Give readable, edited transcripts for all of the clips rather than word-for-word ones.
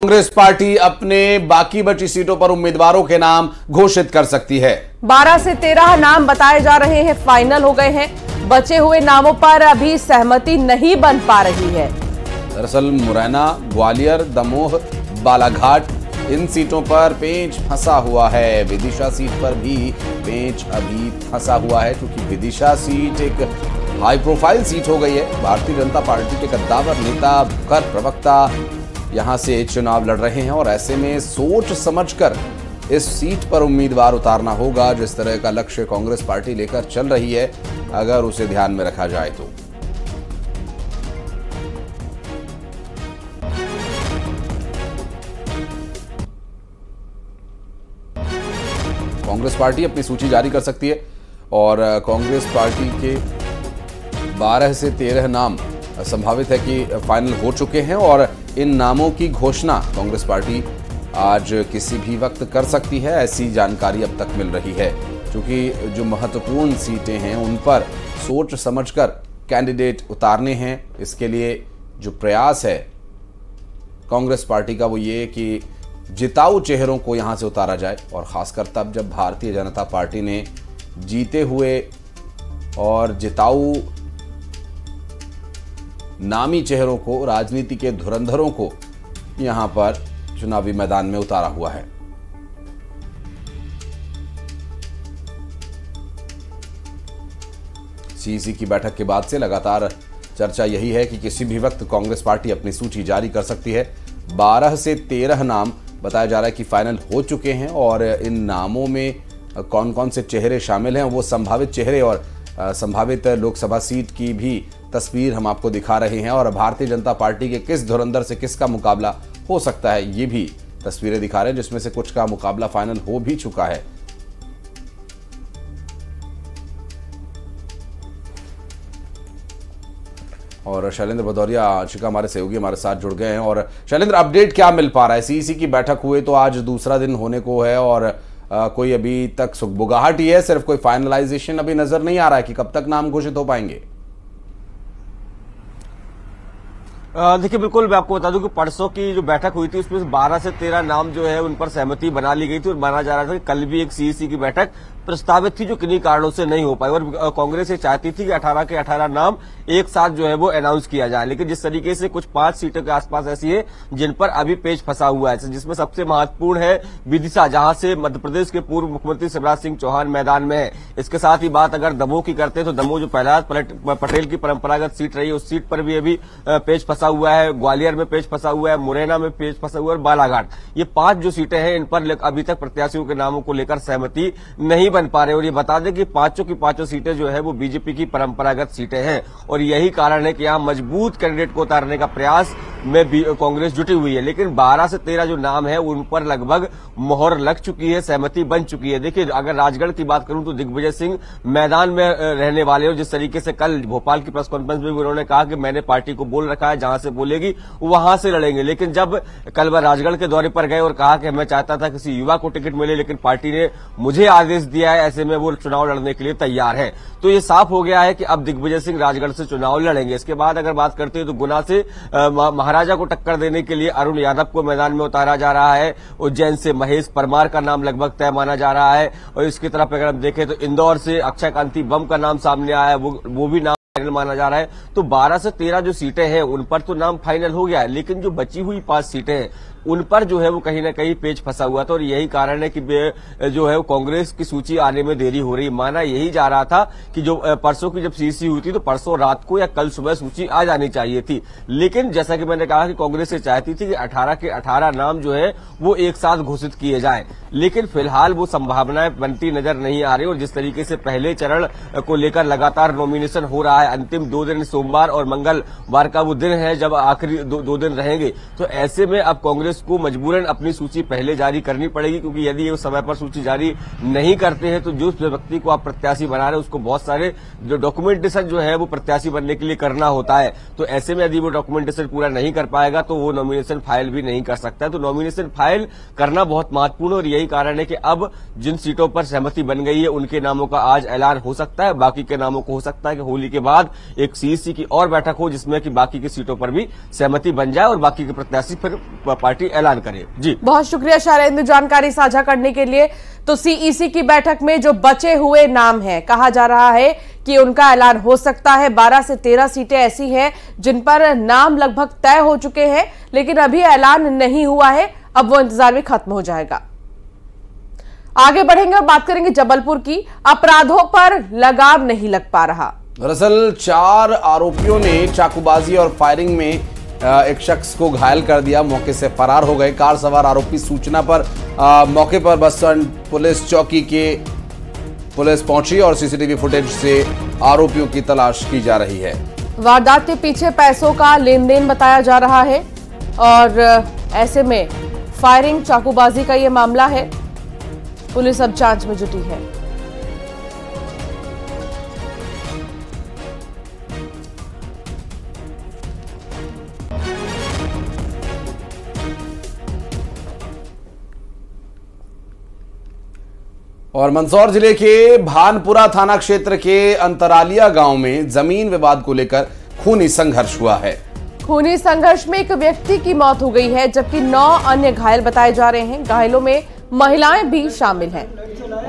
Congress party अपने बाकी बची सीटों पर उम्मीदवारों के नाम घोषित कर सकती है। 12 से 13 नाम बताए जा रहे हैं, फाइनल हो गए हैं। बचे हुए नामों पर अभी सहमति नहीं बन पा रही है। दरअसल मुरैना, ग्वालियर, दमोह, बालाघाट इन सीटों पर पेंच फंसा हुआ है। विदिशा सीट पर भी पेंच अभी फंसा हुआ है, क्योंकि विदिशा सीट एक हाई प्रोफाइल सीट हो गई है। भारतीय जनता पार्टी के कद्दावर नेता, भूखर प्रवक्ता यहां से चुनाव लड़ रहे हैं और ऐसे में सोच समझकर इस सीट पर उम्मीदवार उतारना होगा। जिस तरह का लक्ष्य कांग्रेस पार्टी लेकर चल रही है, अगर उसे ध्यान में रखा जाए तो कांग्रेस पार्टी अपनी सूची जारी कर सकती है और कांग्रेस पार्टी के 12 से 13 नाम संभावित है कि फाइनल हो चुके हैं और इन नामों की घोषणा कांग्रेस पार्टी आज किसी भी वक्त कर सकती है, ऐसी जानकारी अब तक मिल रही है। क्योंकि जो महत्वपूर्ण सीटें हैं उन पर सोच समझकर कैंडिडेट उतारने हैं। इसके लिए जो प्रयास है कांग्रेस पार्टी का वो ये कि जिताऊ चेहरों को यहां से उतारा जाए, और खासकर तब जब भारतीय जनता पार्टी ने जीते हुए और जिताऊ नामी चेहरों को, राजनीति के धुरंधरों को यहां पर चुनावी मैदान में उतारा हुआ है। सीईसी की बैठक के बाद से लगातार चर्चा यही है कि किसी भी वक्त कांग्रेस पार्टी अपनी सूची जारी कर सकती है। 12 से 13 नाम बताया जा रहा है कि फाइनल हो चुके हैं और इन नामों में कौन कौन से चेहरे शामिल हैं, वो संभावित चेहरे और संभावित लोकसभा सीट की भी तस्वीर हम आपको दिखा रहे हैं और भारतीय जनता पार्टी के किस धुरंधर से किसका मुकाबला हो सकता है, ये भी तस्वीरें दिखा रहे हैं, जिसमें से कुछ का मुकाबला फाइनल हो भी चुका है। और शैलेंद्र भदौरिया आशिका हमारे सहयोगी हमारे साथ जुड़ गए हैं। और शैलेंद्र, अपडेट क्या मिल पा रहा है? सीईसी की बैठक हुए तो आज दूसरा दिन होने को है और कोई अभी तक सुगबुगाहट ही है, सिर्फ कोई फाइनलाइजेशन अभी नजर नहीं आ रहा है कि कब तक नाम घोषित हो पाएंगे। देखिए, बिल्कुल मैं आपको बता दूं कि परसों की जो बैठक हुई थी उसमें 12 से 13 नाम जो है उन पर सहमति बना ली गई थी और माना जा रहा था कि कल भी एक सीईसी की बैठक प्रस्तावित थी जो किन्हीं कारणों से नहीं हो पाई और कांग्रेस ये चाहती थी कि 18 के 18 नाम एक साथ जो है वो अनाउंस किया जाए। लेकिन जिस तरीके से कुछ 5 सीटों के आसपास ऐसी है जिन पर अभी पेच फंसा हुआ है, जिसमें सबसे महत्वपूर्ण है विदिशा, जहां से मध्य प्रदेश के पूर्व मुख्यमंत्री शिवराज सिंह चौहान मैदान में है। इसके साथ ही बात अगर दमोह की करते हैं तो दमोह जो प्रहलाद पटेल की परंपरागत सीट रही है उस सीट पर भी अभी पेच फंसा हुआ है। ग्वालियर में पेच फंसा हुआ है, मुरैना में पेच फंसा हुआ है और बालाघाट, ये 5 जो सीटें हैं इन पर अभी तक प्रत्याशियों के नामों को लेकर सहमति नहीं बन पा रही। और ये बता दें कि पांचों की पांचों सीटें जो है वो बीजेपी की परंपरागत सीटें हैं और यही कारण है कि यहां मजबूत कैंडिडेट को उतारने का प्रयास में कांग्रेस जुटी हुई है। लेकिन 12 से 13 जो नाम है उन पर लगभग मोहर लग चुकी है, सहमति बन चुकी है। देखिए, अगर राजगढ़ की बात करूं तो दिग्विजय सिंह मैदान में रहने वाले और जिस तरीके से कल भोपाल की प्रेस कॉन्फ्रेंस में भी उन्होंने कहा कि मैंने पार्टी को बोल रखा है जहां से बोलेगी वहां से लड़ेंगे। लेकिन जब कल वह राजगढ़ के दौरे पर गए और कहा कि मैं चाहता था किसी युवा को टिकट मिले, लेकिन पार्टी ने मुझे आदेश दिया है, ऐसे में वो चुनाव लड़ने के लिए तैयार है। तो ये साफ हो गया है कि अब दिग्विजय सिंह राजगढ़ से चुनाव लड़ेंगे। इसके बाद अगर बात करते हैं तो गुना से महाराजा को टक्कर देने के लिए अरुण यादव को मैदान में उतारा जा रहा है। उज्जैन से महेश परमार का नाम लगभग तय माना जा रहा है और इसकी तरफ अगर हम देखें तो इंदौर से अक्षय कांति बम का नाम सामने आया है, वो भी नाम फाइनल माना जा रहा है। तो 12 से 13 जो सीटें हैं उन पर तो नाम फाइनल हो गया है, लेकिन जो बची हुई 5 सीटें हैं उन पर जो है वो कहीं ना कहीं पेच फंसा हुआ था और यही कारण है कि जो है वो कांग्रेस की सूची आने में देरी हो रही। माना यही जा रहा था कि जो परसों की जब सीईसी हुई थी तो परसों रात को या कल सुबह सूची आ जानी चाहिए थी। लेकिन जैसा कि मैंने कहा कि कांग्रेस ये चाहती थी कि 18 के 18 नाम जो है वो एक साथ घोषित किए जाएं, लेकिन फिलहाल वो संभावनाएं बनती नजर नहीं आ रही। और जिस तरीके से पहले चरण को लेकर लगातार नॉमिनेशन हो रहा है, अंतिम 2 दिन सोमवार और मंगलवार का वो दिन है जब आखिरी 2 दिन रहेंगे, तो ऐसे में अब कांग्रेस को मजबूरन अपनी सूची पहले जारी करनी पड़ेगी। क्योंकि यदि ये समय पर सूची जारी नहीं करते हैं तो जो व्यक्ति को आप प्रत्याशी बना रहे हैं उसको बहुत सारे जो डॉक्यूमेंटेशन जो है वो प्रत्याशी बनने के लिए करना होता है। तो ऐसे में यदि वो डॉक्यूमेंटेशन पूरा नहीं कर पाएगा तो वो नॉमिनेशन फाइल भी नहीं कर सकता। तो नॉमिनेशन फाइल करना बहुत महत्वपूर्ण और यही कारण है कि अब जिन सीटों पर सहमति बन गई है उनके नामों का आज ऐलान हो सकता है। बाकी के नामों को हो सकता है कि होली के बाद एक सीईसी की और बैठक हो जिसमें कि बाकी की सीटों पर भी सहमति बन जाए और बाकी के प्रत्याशी फिर पार्टी पार्टी ऐलान करे। जी बहुत शुक्रिया शैलेंद्र जानकारी साझा करने के लिए। तो सीईसी की बैठक में जो बचे हुए नाम हैं, कहा जा रहा है कि उनका ऐलान हो सकता है। 12 से 13 सीटें ऐसी हैं जिन पर नाम लगभग तय हो चुके हैं, लेकिन अभी ऐलान नहीं हुआ है। अब वो इंतजार भी खत्म हो जाएगा। आगे बढ़ेंगे और बात करेंगे जबलपुर की। अपराधों पर लगाम नहीं लग पा रहा। दरअसल 4 आरोपियों ने चाकूबाजी और फायरिंग में एक शख्स को घायल कर दिया, मौके से फरार हो गए। कार सवार आरोपी सूचना पर मौके पर बस स्टैंड पुलिस चौकी के पुलिस पहुंची और सीसीटीवी फुटेज से आरोपियों की तलाश की जा रही है। वारदात के पीछे पैसों का लेन देन बताया जा रहा है और ऐसे में फायरिंग चाकूबाजी का ये मामला है। पुलिस अब जांच में जुटी है। और मंदसौर जिले के भानपुरा थाना क्षेत्र के अंतरालिया गांव में जमीन विवाद को लेकर खूनी संघर्ष हुआ है। खूनी संघर्ष में एक व्यक्ति की मौत हो गई है, जबकि 9 अन्य घायल बताए जा रहे हैं। घायलों में महिलाएं भी शामिल हैं।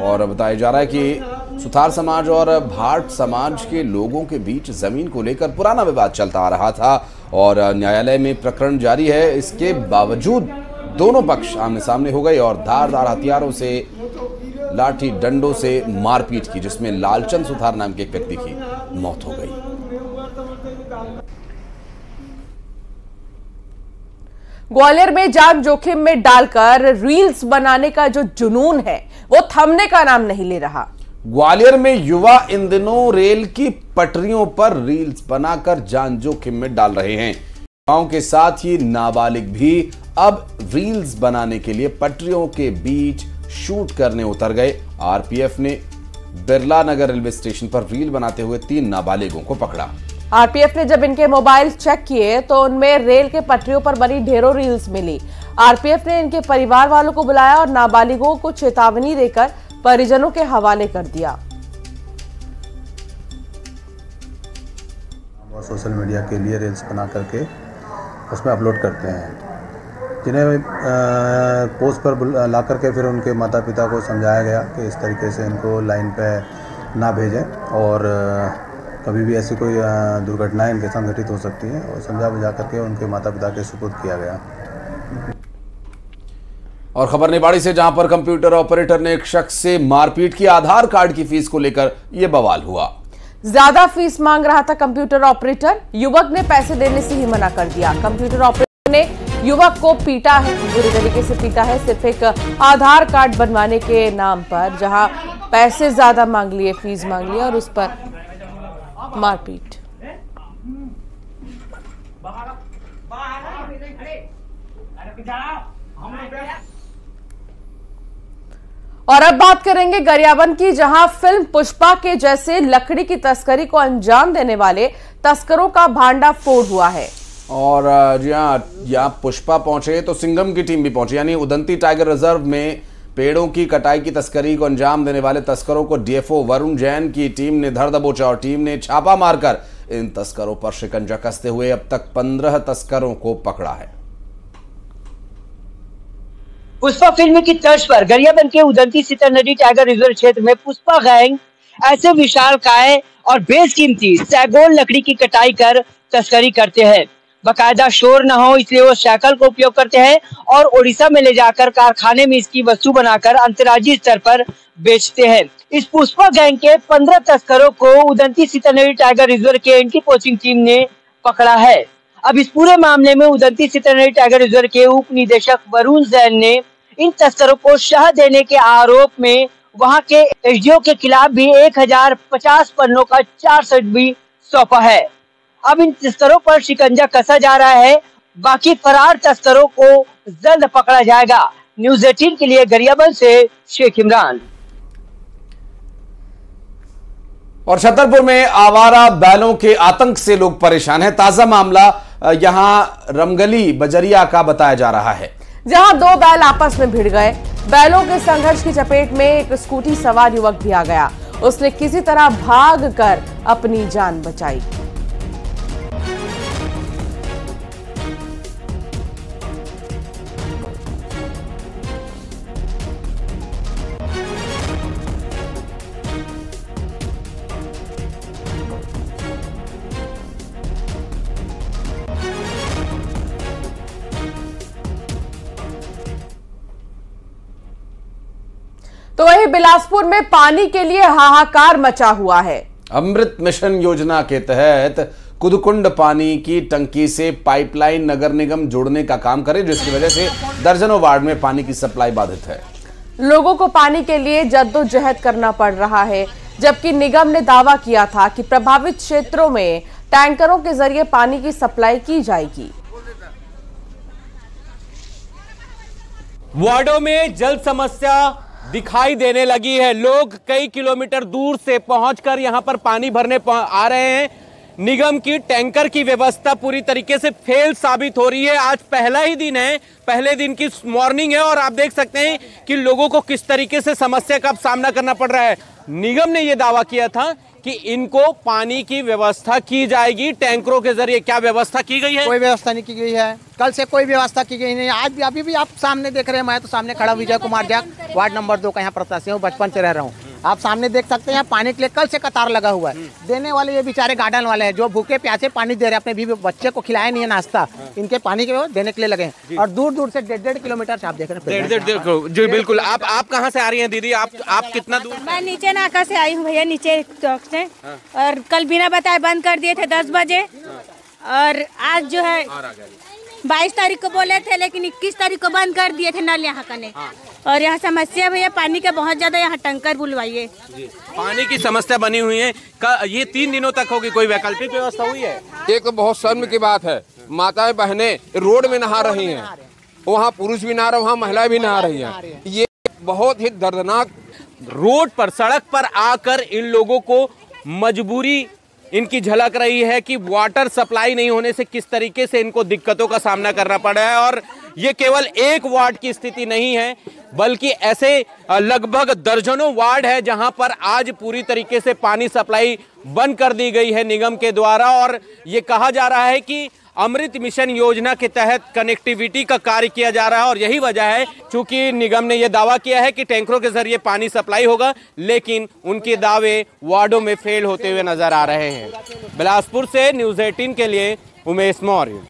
और बताया जा रहा है कि सुथार समाज और भाट समाज के लोगों के बीच जमीन को लेकर पुराना विवाद चलता आ रहा था और न्यायालय में प्रकरण जारी है। इसके बावजूद दोनों पक्ष आमने सामने हो गए और धारदार हथियारों से, लाठी डंडों से मारपीट की, जिसमें लालचंद सुथार नाम के एक व्यक्ति की मौत हो गई। ग्वालियर में जान जोखिम में डालकर रील्स बनाने का जो जुनून है वो थमने का नाम नहीं ले रहा। ग्वालियर में युवा इन दिनों रेल की पटरियों पर रील्स बनाकर जान जोखिम में डाल रहे हैं। युवाओं के साथ ही नाबालिग भी अब रील्स बनाने के लिए पटरियों के बीच शूट करने उतर गए। आरपीएफ ने बिरला नगर रेलवे स्टेशन पर रील बनाते हुए 3 नाबालिगों को पकड़ा। आरपीएफ ने जब इनके मोबाइल चेक किए तो उनमें रेल के पटरियों पर बनी ढेरों रील्स मिली। आरपीएफ ने इनके परिवार वालों को बुलाया और नाबालिगों को चेतावनी देकर परिजनों के हवाले कर दिया। वो सोशल मीडिया के लिए रील्स बना करके उसमें अपलोड करते हैं, जिन्हें पोस्ट पर ला करके फिर उनके माता पिता को समझाया गया कि इस तरीके से इनको लाइन पे ना भेजें और कभी भी ऐसी कोई दुर्घटनाएं इनके साथ घटित हो सकती हैं, और समझा बुझा करके उनके माता पिता के सुपुर्द किया गया। और खबर निवाड़ी से, जहां पर कंप्यूटर ऑपरेटर ने एक शख्स से मारपीट की। आधार कार्ड की फीस को लेकर यह बवाल हुआ। ज्यादा फीस मांग रहा था कंप्यूटर ऑपरेटर, युवक ने पैसे देने से ही मना कर दिया। कंप्यूटर ऑपरेटर ने युवक को पीटा है, बुरी तरीके से पीटा है, सिर्फ एक आधार कार्ड बनवाने के नाम पर, जहां पैसे ज्यादा मांग लिए, फीस मांग लिया और उस पर मारपीट। और अब बात करेंगे गरियाबंद की, जहां फिल्म पुष्पा के जैसे लकड़ी की तस्करी को अंजाम देने वाले तस्करों का भांडा फोड़ हुआ है। और जी हाँ, यहाँ पुष्पा पहुंचे तो सिंघम की टीम भी पहुंची। यानी उदंती टाइगर रिजर्व में पेड़ों की कटाई की तस्करी को अंजाम देने वाले तस्करों को डीएफओ वरुण जैन की टीम ने धर दबोचा और टीम ने छापा मारकर इन तस्करों पर शिकंजा कसते हुए अब तक 15 तस्करों को पकड़ा है। पुष्पा फिल्म की तर्ज पर गरियाबंद के उदंती सीता नदी टाइगर रिजर्व क्षेत्र में पुष्पा गैंग ऐसे विशालकाय और बेशकीमती सैगोन लकड़ी की कटाई कर तस्करी करते हैं। बकायदा शोर न हो इसलिए वो साइकिल को उपयोग करते हैं और ओडिशा में ले जाकर कारखाने में इसकी वस्तु बनाकर अंतर्राज्यीय स्तर पर बेचते हैं। इस पुष्पा गैंग के 15 तस्करों को उदंती सीता नदी टाइगर रिजर्व के एंटी पोचिंग टीम ने पकड़ा है। अब इस पूरे मामले में उदंती सीता नदी टाइगर रिजर्व के उप निदेशक वरुण जैन ने इन तस्करों को शह देने के आरोप में वहां के एसडीओ के खिलाफ भी 1050 पन्नों का चार्जशीट भी सौंपा है। अब इन तस्करों पर शिकंजा कसा जा रहा है, बाकी फरार तस्करों को जल्द पकड़ा जाएगा। न्यूज़ 18 के लिए गरियाबंद से शेख इमरान। और छतरपुर में आवारा बैलों के आतंक से लोग परेशान हैं। ताजा मामला यहां रमगली बजरिया का बताया जा रहा है, जहां 2 बैल आपस में भिड़ गए। बैलों के संघर्ष की चपेट में एक स्कूटी सवार युवक भी आ गया। उसने किसी तरह भागकर अपनी जान बचाई। तो वहीं बिलासपुर में पानी के लिए हाहाकार मचा हुआ है। अमृत मिशन योजना के तहत कुदकुंड पानी की टंकी से पाइपलाइन नगर निगम जोड़ने का काम करे, जिसकी वजह से दर्जनों वार्ड में पानी की सप्लाई बाधित है। लोगों को पानी के लिए जद्दोजहद करना पड़ रहा है, जबकि निगम ने दावा किया था कि प्रभावित क्षेत्रों में टैंकरों के जरिए पानी की सप्लाई की जाएगी। वार्डों में जल समस्या दिखाई देने लगी है। लोग कई किलोमीटर दूर से पहुंचकर यहां पर पानी भरने आ रहे हैं। निगम की टैंकर की व्यवस्था पूरी तरीके से फेल साबित हो रही है। आज पहला ही दिन है, पहले दिन की मॉर्निंग है और आप देख सकते हैं कि लोगों को किस तरीके से समस्या का सामना करना पड़ रहा है। निगम ने यह दावा किया था कि इनको पानी की व्यवस्था की जाएगी टैंकरों के जरिए। क्या व्यवस्था की गई है? कोई व्यवस्था नहीं की गई है। कल से कोई व्यवस्था की गई नहीं। आज भी अभी भी आप सामने देख रहे हैं, मैं तो सामने खड़ा विजय कुमार जाग, वार्ड नंबर 2 का यहाँ प्रत्याशी हूँ, बचपन से रह रहा हूँ। आप सामने देख सकते हैं पानी के लिए कल से कतार लगा हुआ है। देने वाले ये बेचारे गार्डन वाले हैं जो भूखे प्यासे पानी दे रहे हैं, अपने भी बच्चे को खिलाया नहीं है नाश्ता, इनके पानी के देने के लिए लगे हैं। और दूर दूर से 1.5 किलोमीटर से आप देख रहे हैं। 1.5 जी बिल्कुल। आप कहाँ से आ रही हैं दीदी? आप कितना दूर? मैं नीचे नाका से आई हूँ भैया, नीचे चौक से। और कल बिना बताए बंद कर दिए थे 10 बजे, और आज जो है 22 तारीख को बोले थे, लेकिन 21 तारीख को बंद कर दिए थे नल यहाँ करने। और यहाँ समस्या भैया पानी का बहुत ज्यादा, यहाँ टंकर बुलवाइए। पानी की समस्या बनी हुई है। ये 3 दिनों तक होगी, कोई वैकल्पिक व्यवस्था हुई है? एक तो बहुत शर्म की बात है, माताएं बहनें रोड में नहा रही हैं, वहाँ पुरुष भी नहा रहे, वहाँ महिलाएं भी नहा रही हैं। ये बहुत ही दर्दनाक। रोड पर, सड़क पर आकर इन लोगों को मजबूरी इनकी झलक रही है कि वाटर सप्लाई नहीं होने से किस तरीके से इनको दिक्कतों का सामना करना पड़ रहा है। और ये केवल एक वार्ड की स्थिति नहीं है, बल्कि ऐसे लगभग दर्जनों वार्ड है जहां पर आज पूरी तरीके से पानी सप्लाई बंद कर दी गई है निगम के द्वारा। और ये कहा जा रहा है कि अमृत मिशन योजना के तहत कनेक्टिविटी का कार्य किया जा रहा है, और यही वजह है क्योंकि निगम ने यह दावा किया है कि टैंकरों के जरिए पानी सप्लाई होगा, लेकिन उनके दावे वार्डों में फेल होते हुए नजर आ रहे हैं। बिलासपुर से न्यूज़ 18 के लिए उमेश मौर्य।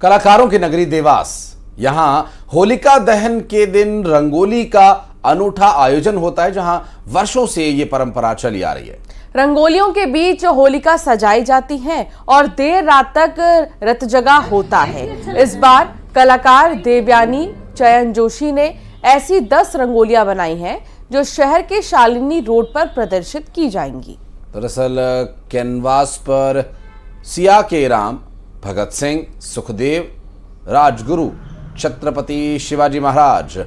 कलाकारों की नगरी देवास, यहां होलिका दहन के दिन रंगोली का अनूठा आयोजन होता है, जहां वर्षों से ये परंपरा चली आ रही है। रंगोलियों के बीच होलिका सजाई जाती हैं और देर रात तक रतजगा होता है। इस बार कलाकार देवयानी चयन जोशी ने ऐसी 10 रंगोलियां बनाई हैं जो शहर के शालिनी रोड पर प्रदर्शित की जाएंगी। दरअसल कैनवास पर सिया के राम, भगत सिंह, सुखदेव, राजगुरु, छत्रपति शिवाजी महाराज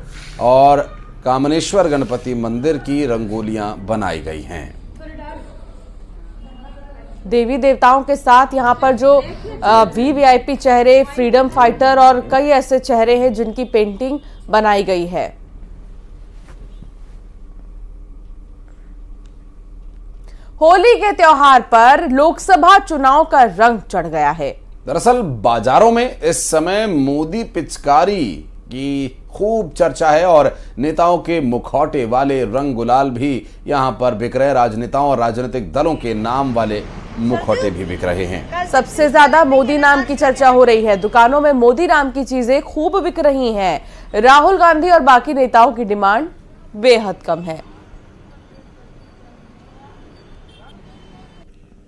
और कामनेश्वर गणपति मंदिर की रंगोलियां बनाई गई हैं। देवी देवताओं के साथ यहाँ पर जो वीवीआईपी चेहरे, फ्रीडम फाइटर और कई ऐसे चेहरे हैं जिनकी पेंटिंग बनाई गई है। होली के त्योहार पर लोकसभा चुनाव का रंग चढ़ गया है। दरअसल बाजारों में इस समय मोदी पिचकारी की खूब चर्चा है और नेताओं के मुखौटे वाले रंग गुलाल भी यहां पर बिक रहे हैं। राजनेताओं और राजनीतिक दलों के नाम वाले मुखौटे भी बिक रहे हैं। सबसे ज्यादा मोदी नाम की चर्चा हो रही है। दुकानों में मोदी नाम की चीजें खूब बिक रही हैं। राहुल गांधी और बाकी नेताओं की डिमांड बेहद कम है।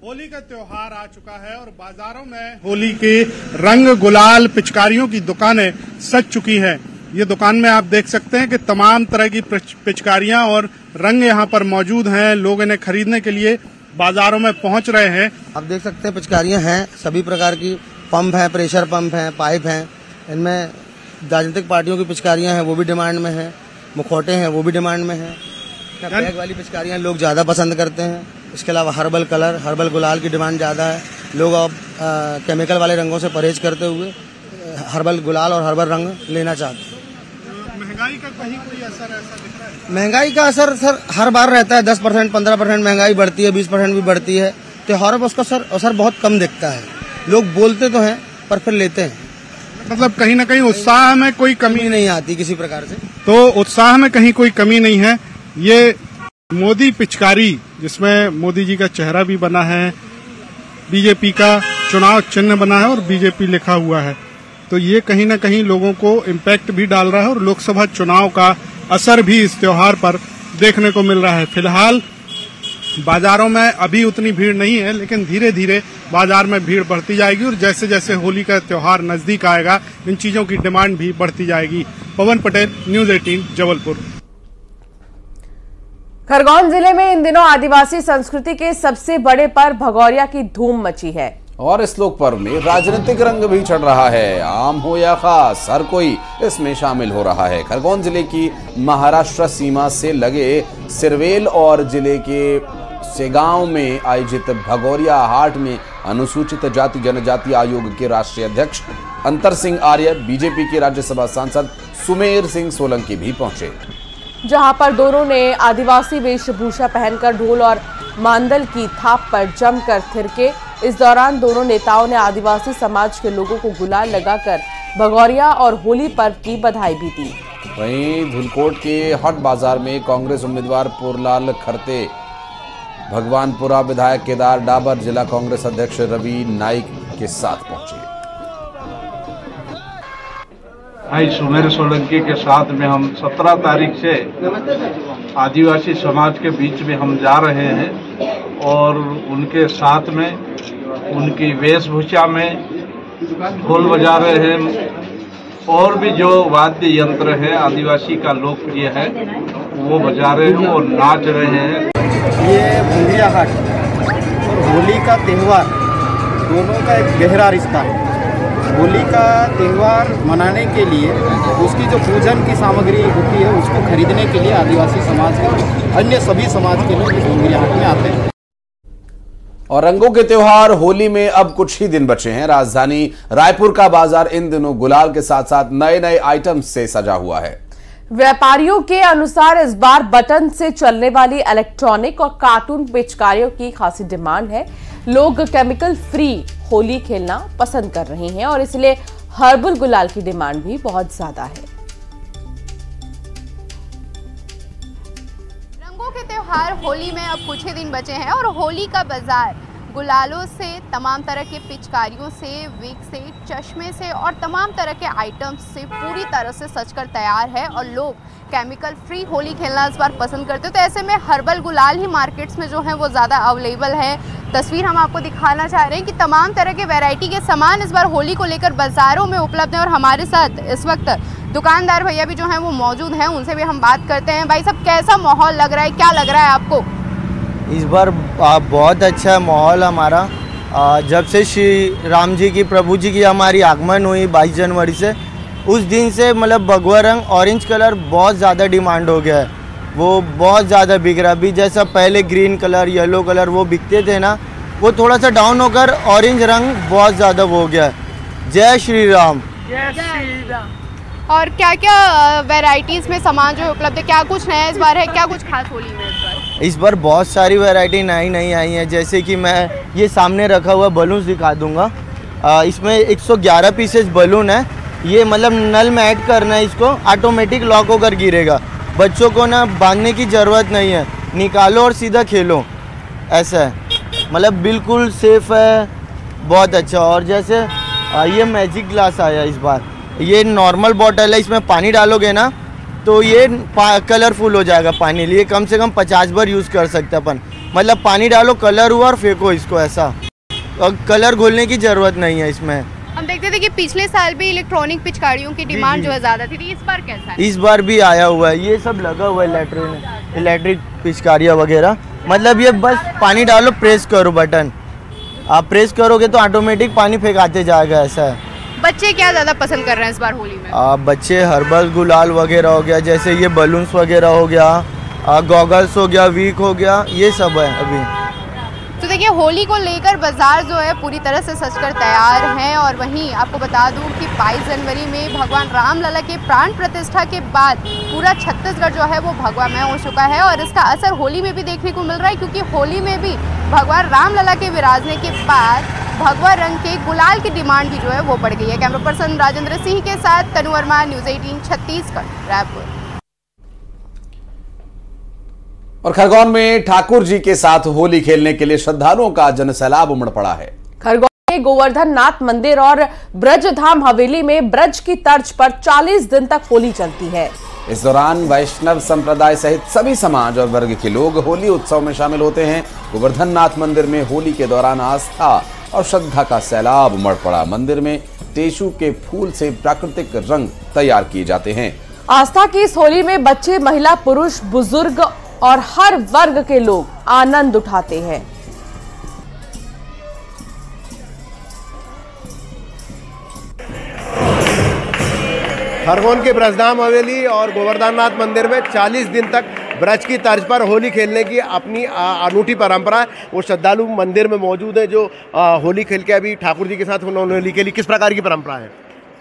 होली का त्योहार आ चुका है और बाजारों में होली के रंग गुलाल पिचकारियों की दुकानें सज चुकी हैं। ये दुकान में आप देख सकते हैं कि तमाम तरह की पिचकारियां और रंग यहाँ पर मौजूद हैं। लोग इन्हें खरीदने के लिए बाजारों में पहुंच रहे हैं। आप देख सकते हैं पिचकारियां हैं सभी प्रकार की, पंप हैं, प्रेशर पंप हैं, पाइप हैं। इनमें राजनीतिक पार्टियों की पिचकारियां हैं, वो भी डिमांड में हैं। मुखौटे हैं, वो भी डिमांड में हैं। बैग वाली पिचकारियां लोग ज्यादा पसंद करते हैं। इसके अलावा हर्बल कलर, हर्बल गुलाल की डिमांड ज्यादा है। लोग अब केमिकल वाले रंगों से परहेज करते हुए हर्बल गुलाल और हर्बल रंग लेना चाहते हैं। महंगाई का कहीं कोई असर ऐसा दिख रहा है? महंगाई का असर सर हर बार रहता है। 10%, 15% महंगाई बढ़ती है, 20% भी बढ़ती है। त्योहारों पर उसका असर बहुत कम दिखता है। लोग बोलते तो हैं पर फिर लेते हैं। मतलब कहीं ना कहीं उत्साह में कोई कमी नहीं आती किसी प्रकार से। तो उत्साह में कहीं कोई कमी नहीं है। ये मोदी पिचकारी जिसमें मोदी जी का चेहरा भी बना है, बीजेपी का चुनाव चिन्ह बना है और बीजेपी लिखा हुआ है, तो ये कहीं ना कहीं लोगों को इम्पैक्ट भी डाल रहा है और लोकसभा चुनाव का असर भी इस त्योहार पर देखने को मिल रहा है। फिलहाल बाजारों में अभी उतनी भीड़ नहीं है, लेकिन धीरे धीरे बाजार में भीड़ बढ़ती जाएगी और जैसे जैसे होली का त्योहार नजदीक आएगा इन चीजों की डिमांड भी बढ़ती जाएगी। पवन पटेल, न्यूज़ 18, जबलपुर। खरगोन जिले में इन दिनों आदिवासी संस्कृति के सबसे बड़े पर्व भगौरिया की धूम मची है और इस लोक पर्व में राजनीतिक रंग भी चढ़ रहा है। आम हो या खास, हर कोई इसमें शामिल हो रहा है। खरगोन जिले की महाराष्ट्र सीमा से लगे सिरवेल और जिले के सेगांव में आयोजित भगौरिया हाट में अनुसूचित जाति जनजाति आयोग के राष्ट्रीय अध्यक्ष अंतर सिंह आर्य, बीजेपी के राज्यसभा सांसद सुमेर सिंह सोलंकी भी पहुंचे, जहां पर दोनों ने आदिवासी वेशभूषा पहनकर ढोल और मांदल की थाप पर जमकर थिरके। इस दौरान दोनों नेताओं ने आदिवासी समाज के लोगों को गुलाल लगाकर भगौरिया और होली पर्व की बधाई भी दी। वहीं धुलकोट के हट बाजार में कांग्रेस उम्मीदवार पुरलाल खरते, भगवानपुरा विधायक केदार डाबर, जिला कांग्रेस अध्यक्ष रवि नाइक के साथ पहुंचे। भाई सुमेर सोलंकी के साथ में हम 17 तारीख से आदिवासी समाज के बीच में हम जा रहे हैं और उनके साथ में उनकी वेशभूषा में ढोल बजा रहे हैं और भी जो वाद्य यंत्र है आदिवासी का लोकप्रिय है वो बजा रहे हैं और नाच रहे हैं। ये भगौरिया हाट और होली का त्यौहार दोनों का एक गहरा रिश्ता है। होली का त्यौहार मनाने के लिए उसकी जो पूजन की सामग्री होती है उसको खरीदने के लिए आदिवासी समाज के अन्य सभी समाज के लोग इस भगौरिया हाट में आते हैं। और रंगों के त्योहार होली में अब कुछ ही दिन बचे हैं। राजधानी रायपुर का बाजार इन दिनों गुलाल के साथ साथ नए नए आइटम्स से सजा हुआ है। व्यापारियों के अनुसार इस बार बटन से चलने वाली इलेक्ट्रॉनिक और कार्टून पिचकारियों की खासी डिमांड है। लोग केमिकल फ्री होली खेलना पसंद कर रहे हैं और इसलिए हर्बल गुलाल की डिमांड भी बहुत ज्यादा है। रंगों के त्योहार होली में अब कुछ ही दिन बचे हैं और होली का बाजार गुलालों से, तमाम तरह के पिचकारियों से, विग से, चश्मे से और तमाम तरह के आइटम्स से पूरी तरह से सजकर तैयार है और लोग केमिकल फ्री होली खेलना इस बार पसंद करते हैं। तो ऐसे में हर्बल गुलाल ही मार्केट्स में जो है वो ज़्यादा अवेलेबल है। तस्वीर हम आपको दिखाना चाह रहे हैं कि तमाम तरह के वैरायटी के सामान इस बार होली को लेकर बाज़ारों में उपलब्ध है और हमारे साथ इस वक्त दुकानदार भैया भी जो हैं वो मौजूद हैं, उनसे भी हम बात करते हैं। भाई साहब, कैसा माहौल लग रहा है, क्या लग रहा है आपको? इस बार बहुत अच्छा माहौल हमारा। जब से श्री राम जी की, प्रभु जी की हमारी आगमन हुई 22 जनवरी से, उस दिन से मतलब भगवा रंग ऑरेंज कलर बहुत ज़्यादा डिमांड हो गया है। वो बहुत ज़्यादा बिक रहा है। अभी जैसा पहले ग्रीन कलर, येलो कलर वो बिकते थे ना, वो थोड़ा सा डाउन होकर ऑरेंज रंग बहुत ज़्यादा वो हो गया है। जय श्री राम। जय श्री राम। और क्या क्या वैरायटीज़ में सामान जो है उपलब्ध है, क्या कुछ नया इस बार है, क्या कुछ खास होली में इस बार? इस बार बहुत सारी वैरायटी नई नई आई हैं। जैसे कि मैं ये सामने रखा हुआ बलून्स दिखा दूंगा। इसमें 111 पीसेस बलून है। ये मतलब नल में ऐड करना है, इसको ऑटोमेटिक लॉक होकर गिरेगा। बच्चों को ना बांधने की ज़रूरत नहीं है, निकालो और सीधा खेलो, ऐसा है। मतलब बिल्कुल सेफ़ है, बहुत अच्छा। और जैसे ये मैजिक ग्लास आया इस बार। ये नॉर्मल बॉटल है, इसमें पानी डालोगे ना तो ये कलरफुल हो जाएगा पानी। लिए कम से कम 50 बार यूज़ कर सकते हैं अपन। मतलब पानी डालो, कलर हुआ और फेंको इसको, ऐसा। और कलर घोलने की ज़रूरत नहीं है इसमें। हम देखते थे कि पिछले साल भी इलेक्ट्रॉनिक पिचकारियों की डिमांड जो है ज़्यादा थी, इस बार कैसा है? इस बार भी आया हुआ है, ये सब लगा हुआ है इलेक्ट्रिक पिचकारियाँ वगैरह। मतलब ये बस पानी डालो, प्रेस करो बटन, आप प्रेस करोगे तो ऑटोमेटिक पानी फेंकाते जाएगा, ऐसा है। बच्चे क्या ज़्यादा पसंद कर रहे हैं इस बार होली में? बच्चे हर्बल गुलाल वगैरह हो गया, जैसे ये बलून्स वगैरह हो गया, गॉगल्स हो गया, वीक हो गया, ये सब है अभी। तो देखिए, होली को लेकर बाजार जो है पूरी तरह से सजकर तैयार हैं। और वहीं आपको बता दूं कि 22 जनवरी में भगवान रामलला के प्राण प्रतिष्ठा के बाद पूरा छत्तीसगढ़ जो है वो भगवामय हो चुका है और इसका असर होली में भी देखने को मिल रहा है, क्योंकि होली में भी भगवान रामलला के विराजने के बाद भगवा रंग के गुलाल की डिमांड भी जो है वो बढ़ गई है। कैमरा पर्सन राजेंद्र सिंह के साथ तनु वर्मा, न्यूज़ 18 छत्तीसगढ़, रायपुर। और खरगोन में ठाकुर जी के साथ होली खेलने के लिए श्रद्धालुओं का जनसैलाब उमड़ पड़ा है। खरगोन में गोवर्धन नाथ मंदिर और ब्रजधाम हवेली में ब्रज की तर्ज पर 40 दिन तक होली चलती है। इस दौरान वैष्णव संप्रदाय सहित सभी समाज और वर्ग के लोग होली उत्सव में शामिल होते हैं। गोवर्धन नाथ मंदिर में होली के दौरान आस्था और श्रद्धा का सैलाब उमड़ पड़ा। मंदिर में टेशु के फूल से प्राकृतिक रंग तैयार किए जाते हैं। आस्था की इस होली में बच्चे, महिला, पुरुष, बुजुर्ग और हर वर्ग के लोग आनंद उठाते हैं। खरगोन के ब्रजधाम हवेली और गोवर्धन नाथ मंदिर में 40 दिन तक ब्रज की तर्ज पर होली खेलने की अपनी अनूठी परंपरा है। वो श्रद्धालु मंदिर में मौजूद है जो होली खेल के अभी ठाकुर जी के साथ उन्होंने होली खेली। किस प्रकार की परंपरा है?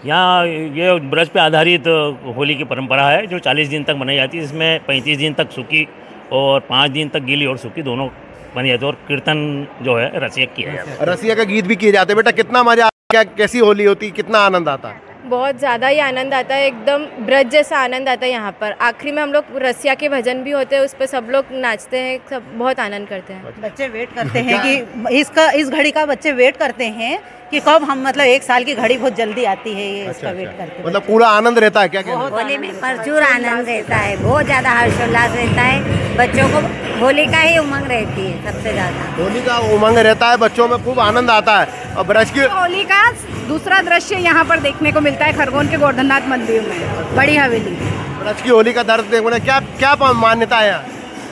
यहाँ ये ब्रज पे आधारित होली की परंपरा है जो 40 दिन तक मनाई जाती है। इसमें 35 दिन तक सूखी और 5 दिन तक गीली और सूखी दोनों बनी जाती है और कीर्तन जो है रसिया किया जाता है। रसिया का गीत भी किए जाते हैं। बेटा कितना मजा, क्या कैसी होली होती, कितना आनंद आता है? बहुत ज़्यादा ही आनंद आता है, एकदम ब्रज जैसा आनंद आता है यहाँ पर। आखिरी में हम लोग रसिया के भजन भी होते हैं, उस पर सब लोग नाचते हैं, सब बहुत आनंद करते हैं। बच्चे वेट करते हैं कि इस घड़ी का बच्चे वेट करते हैं कि कब हम, मतलब 1 साल की घड़ी बहुत जल्दी आती है, ये इसका वेट करते हैं। मतलब पूरा आनंद रहता है क्या? होली में प्रचुर आनंद रहता है, बहुत ज़्यादा हर्षोल्लास रहता है। बच्चों को होली का ही उमंग रहती है सबसे ज़्यादा। होली का उमंग रहता है, बच्चों में खूब आनंद आता है। और ब्रज की होली का दूसरा दृश्य यहाँ पर देखने को मिलता है खरगोन के गोवर्धन नाथ मंदिर में, बड़ी हवेली। ब्रज की होली का दर्द देखो ना, क्या मान्यता है यहाँ?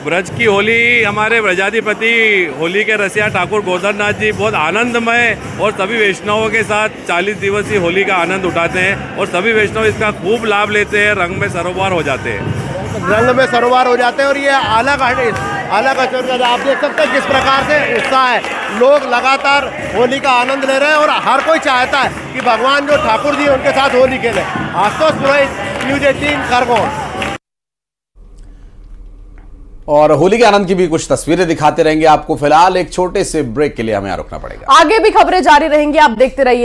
ब्रज की होली हमारे ब्रजाधिपति होली के रसिया ठाकुर गोवर्धन नाथ जी बहुत आनंदमय और सभी वैष्णवों के साथ 40 दिवसीय होली का आनंद उठाते हैं और सभी वैष्णव इसका खूब लाभ लेते हैं, रंग में सरोवर हो जाते हैं। रंग में सरोवर हो जाते हैं और ये अलग आचरण आप देख सकते हैं किस प्रकार से उत्साह है। लोग लगातार होली का आनंद ले रहे हैं और हर कोई चाहता है कि भगवान जो ठाकुर जी उनके साथ होली खेले। आशुतोष पुरोहित, न्यूज़ 18 खरगोन। और होली के आनंद की भी कुछ तस्वीरें दिखाते रहेंगे आपको। फिलहाल एक छोटे से ब्रेक के लिए हमें यहाँ रुकना पड़ेगा। आगे भी खबरें जारी रहेंगी, आप देखते रहिए।